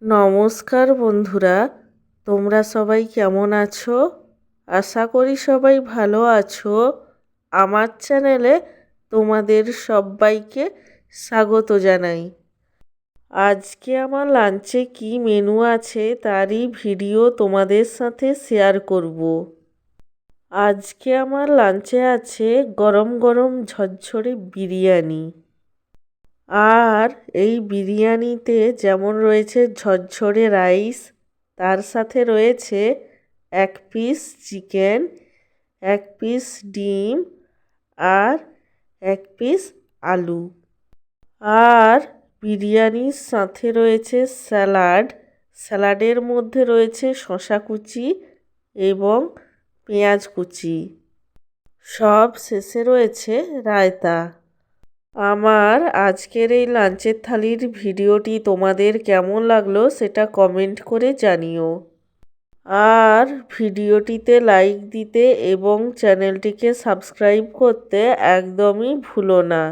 নমস্কার বন্ধুরা, তোমরা সবাই কেমন আছো? আশা করি সবাই ভালো আছো। আমার চ্যানেলে তোমাদের সবাইকে স্বাগত জানাই। আজকে আমার লাঞ্চে কি মেনু আছে তারই ভিডিও তোমাদের সাথে শেয়ার করব। আজকে আমার লাঞ্চে আছে গরম গরম ঝরঝরে বিরিয়ানি। আর এই বিরিয়ানিতে যেমন রয়েছে ঝরঝরে রাইস, তার সাথে রয়েছে 1 পিস চিকেন, 1 পিস ডিম আর 1 পিস আলু। আর বিরিয়ানির সাথে রয়েছে স্যালাড। স্যালাডের মধ্যে রয়েছে শসা কুচি এবং পেঁয়াজ কুচি। সব শেষে রয়েছে রায়তা। আমার আজকের এই লাঞ্চের থালির ভিডিওটি তোমাদের কেমন লাগলো সেটা কমেন্ট করে জানিও। আর ভিডিওটিতে লাইক দিতে এবং চ্যানেলটিকে সাবস্ক্রাইব করতে একদমই ভুলো না।